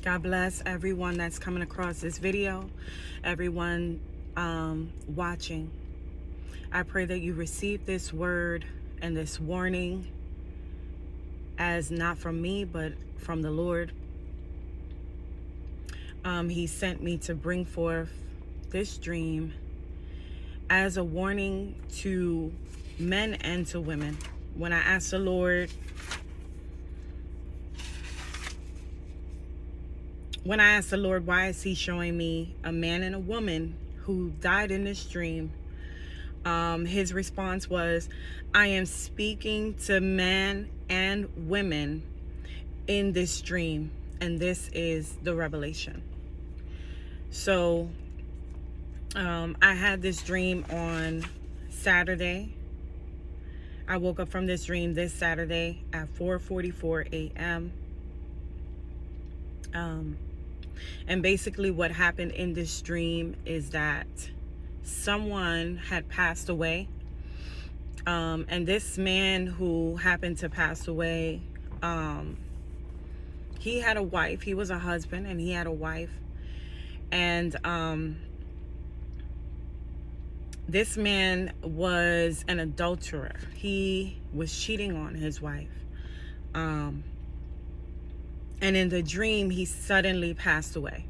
God bless everyone that's coming across this video, everyone watching. I pray that you receive this word and this warning as not from me, but from the Lord. He sent me to bring forth this dream as a warning to men and to women. When I asked the Lord, why is he showing me a man and a woman who died in this dream? His response was, I am speaking to men and women in this dream, and this is the revelation. So I had this dream on Saturday. I woke up from this dream this Saturday at 4:44 a.m. And basically what happened in this dream is that someone had passed away. And this man who happened to pass away, he had a wife. He was a husband and he had a wife. And this man was an adulterer. He was cheating on his wife. And in the dream, he suddenly passed away.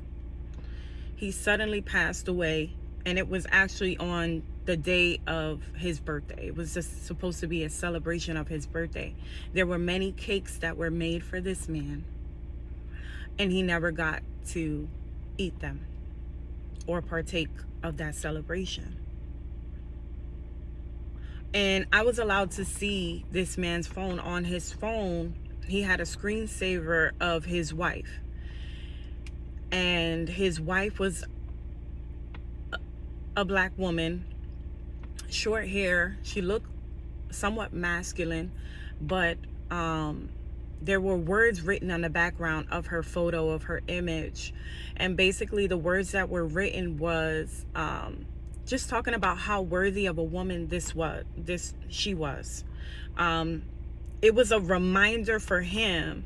He suddenly passed away, and it was actually on the day of his birthday. It was just supposed to be a celebration of his birthday. There were many cakes that were made for this man, and he never got to eat them or partake of that celebration. And I was allowed to see this man's phone. On his phone, he had a screensaver of his wife. And his wife was a black woman, short hair. She looked somewhat masculine, but there were words written on the background of her photo, of her image. And basically the words that were written was just talking about how worthy of a woman she was. It was a reminder for him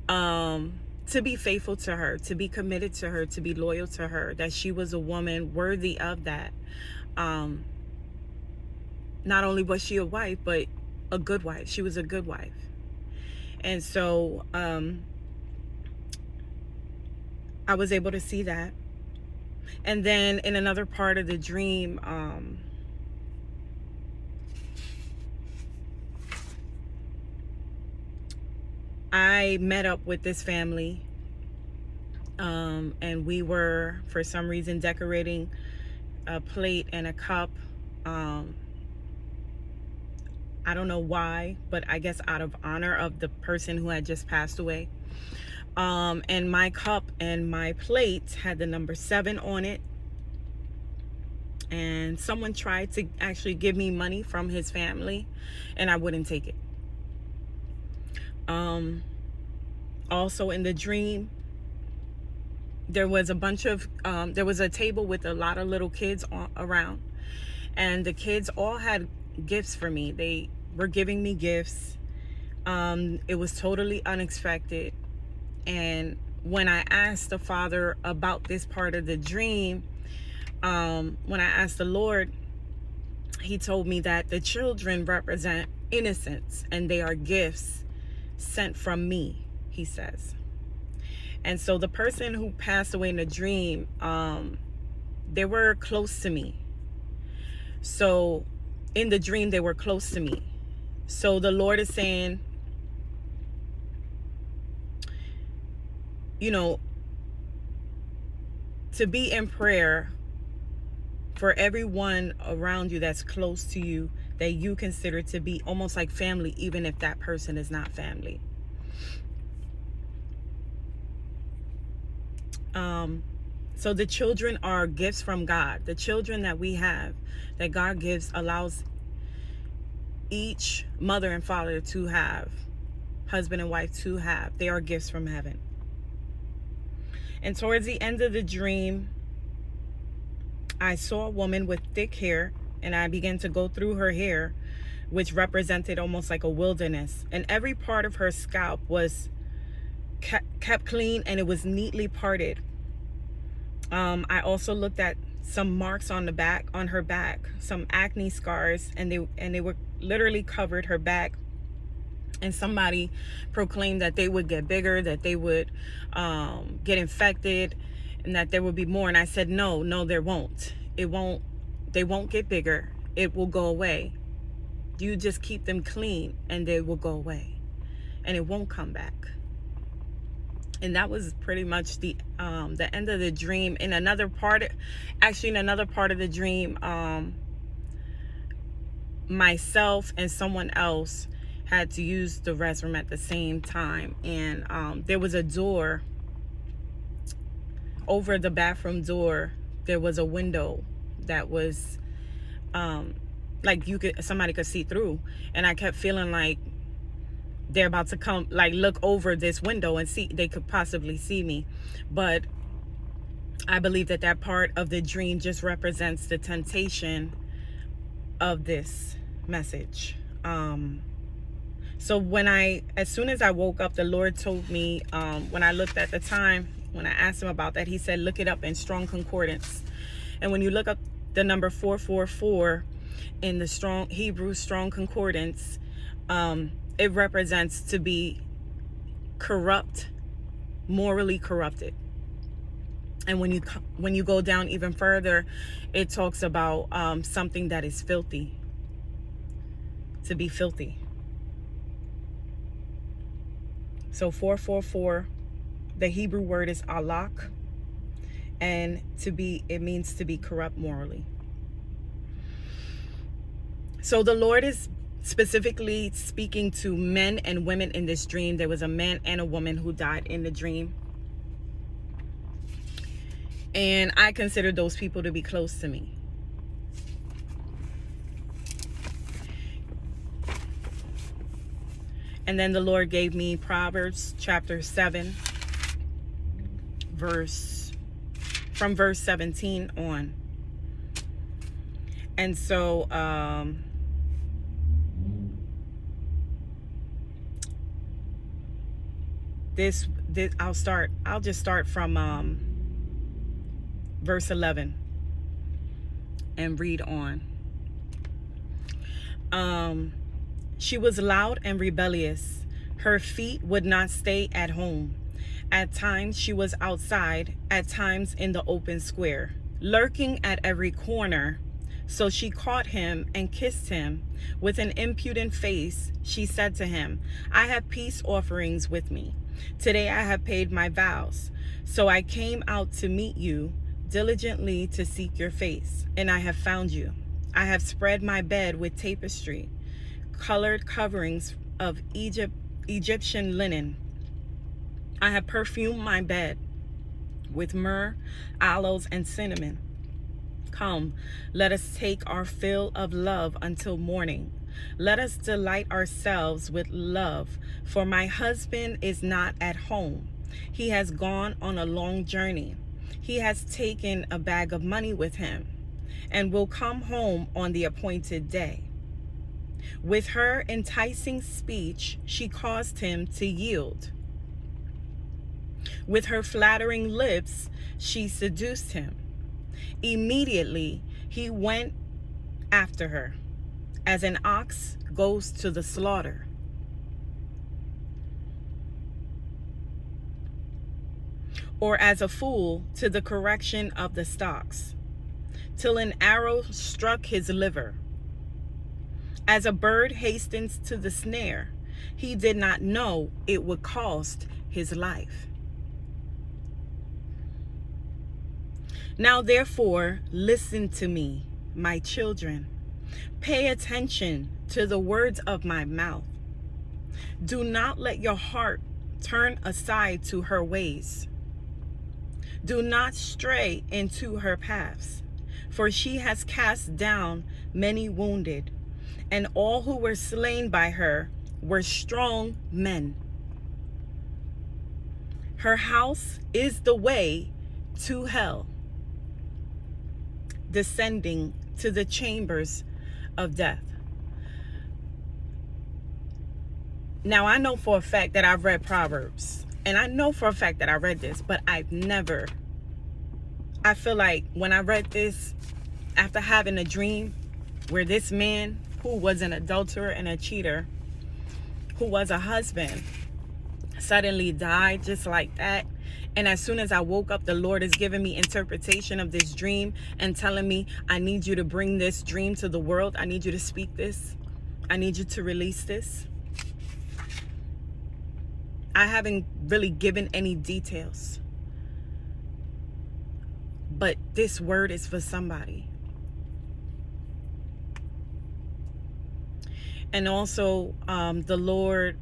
to be faithful to her, to be committed to her, to be loyal to her, that she was a woman worthy of that. Not only was she a wife, but a good wife. She was a good wife. And so I was able to see that. And then in another part of the dream, I met up with this family, and we were, for some reason, decorating a plate and a cup. I don't know why, but I guess out of honor of the person who had just passed away. And my cup and my plate had the number 7 on it. And someone tried to actually give me money from his family, and I wouldn't take it. Also in the dream, there was a table with a lot of little kids around, and the kids all had gifts for me. They were giving me gifts. It was totally unexpected. And when I asked the Father about this part of the dream, when I asked the Lord, he told me that the children represent innocence and they are gifts sent from me, he says. And so the person who passed away in the dream, they were close to me. So in the dream, they were close to me. So the Lord is saying, to be in prayer for everyone around you that's close to you, that you consider to be almost like family, even if that person is not family. So the children are gifts from God. The children that we have, that God gives, allows each mother and father to have, husband and wife to have. They are gifts from heaven. And towards the end of the dream, I saw a woman with thick hair, and I began to go through her hair, which represented almost like a wilderness. And every part of her scalp was kept clean, and it was neatly parted. I also looked at some marks on her back, some acne scars, and they were literally covered her back. And somebody proclaimed that they would get bigger, that they would get infected, and that there would be more. And I said, no, there won't. It won't. They won't get bigger. It will go away. You just keep them clean, and they will go away, and it won't come back. And that was pretty much the end of the dream. In another part of the dream, myself and someone else had to use the restroom at the same time, and there was a door over the bathroom door. There was a window that was like somebody could see through, and I kept feeling like they're about to come, like, look over this window and see, they could possibly see me. But I believe that part of the dream just represents the temptation of this message. So as soon as I woke up, the Lord told me, when I looked at the time, when I asked him about that, he said, look it up in Strong Concordance. And when you look up the number 444 in the Hebrew Strong Concordance, it represents to be corrupt, morally corrupted. And when you go down even further, it talks about something that is filthy, to be filthy. So 444, the Hebrew word is alak, and it means to be corrupt morally. So the Lord is specifically speaking to men and women in this dream. There was a man and a woman who died in the dream. And I consider those people to be close to me. And then the Lord gave me Proverbs chapter 7, from verse 17 on. And so this I'll just start from verse 11 and read on. She was loud and rebellious. Her feet would not stay at home. At times she was outside, at times in the open square, lurking at every corner. So she caught him and kissed him. With an impudent face, she said to him, I have peace offerings with me. Today I have paid my vows. So I came out to meet you diligently to seek your face, and I have found you. I have spread my bed with tapestry, colored coverings of Egyptian linen. I have perfumed my bed with myrrh, aloes, and cinnamon. Come, let us take our fill of love until morning. Let us delight ourselves with love, for my husband is not at home. He has gone on a long journey. He has taken a bag of money with him and will come home on the appointed day. With her enticing speech, she caused him to yield. With her flattering lips, she seduced him. Immediately, he went after her, as an ox goes to the slaughter. Or as a fool to the correction of the stocks, till an arrow struck his liver. As a bird hastens to the snare, he did not know it would cost his life. Now therefore, listen to me, my children. Pay attention to the words of my mouth. Do not let your heart turn aside to her ways. Do not stray into her paths, for she has cast down many wounded, and all who were slain by her were strong men. Her house is the way to hell, descending to the chambers of death. Now, I know for a fact that I've read Proverbs, And I know for a fact that I read this, but I feel like when I read this, after having a dream where this man who was an adulterer and a cheater, who was a husband, suddenly died just like that. And as soon as I woke up, the Lord is giving me interpretation of this dream and telling me, I need you to bring this dream to the world. I need you to speak this. I need you to release this. I haven't really given any details, but this word is for somebody. And also, the Lord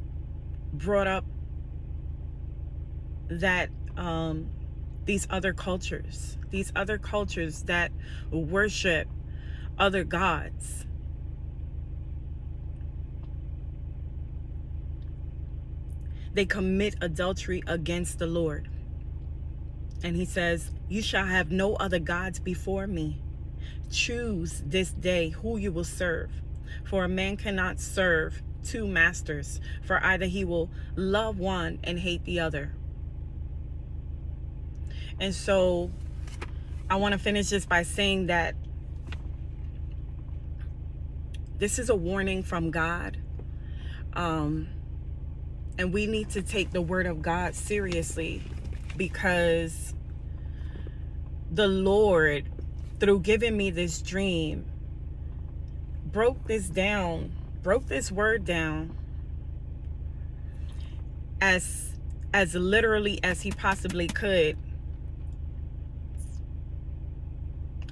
brought up that these other cultures that worship other gods, they commit adultery against the Lord. And he says, you shall have no other gods before me. Choose this day who you will serve. For a man cannot serve two masters, for either he will love one and hate the other. And so I want to finish this by saying that this is a warning from God. And we need to take the word of God seriously, because the Lord, through giving me this dream, broke this word down as literally as he possibly could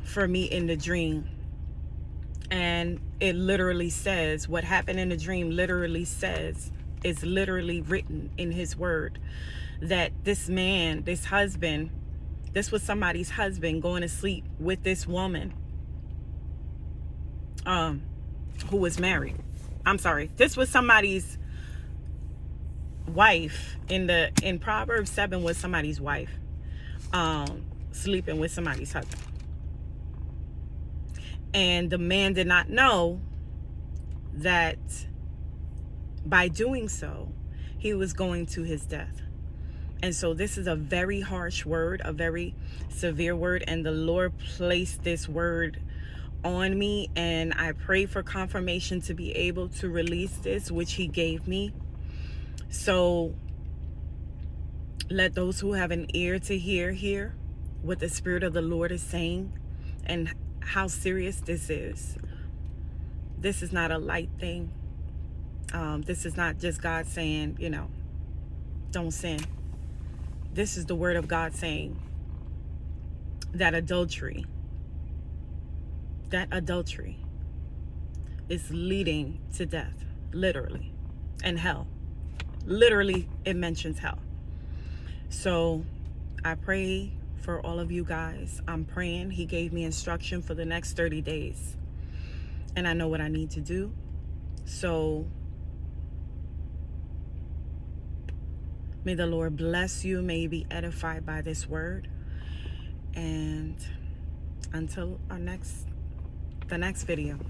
for me in the dream. And it literally says, what happened in the dream literally says, is literally written in his word, that this man, this husband, this was somebody's husband going to sleep with this woman who was married. I'm sorry, this was somebody's wife. In Proverbs 7 was somebody's wife sleeping with somebody's husband. And the man did not know that by doing so, he was going to his death. And so this is a very harsh word, a very severe word. And the Lord placed this word on me. And I pray for confirmation to be able to release this, which he gave me. So let those who have an ear to hear what the Spirit of the Lord is saying and how serious this is. This is not a light thing. This is not just God saying, don't sin. This is the word of God saying that adultery is leading to death, literally, and hell. Literally, it mentions hell. So I pray for all of you guys. I'm praying. He gave me instruction for the next 30 days. And I know what I need to do. So may the Lord bless you. May you be edified by this word. And until the next video.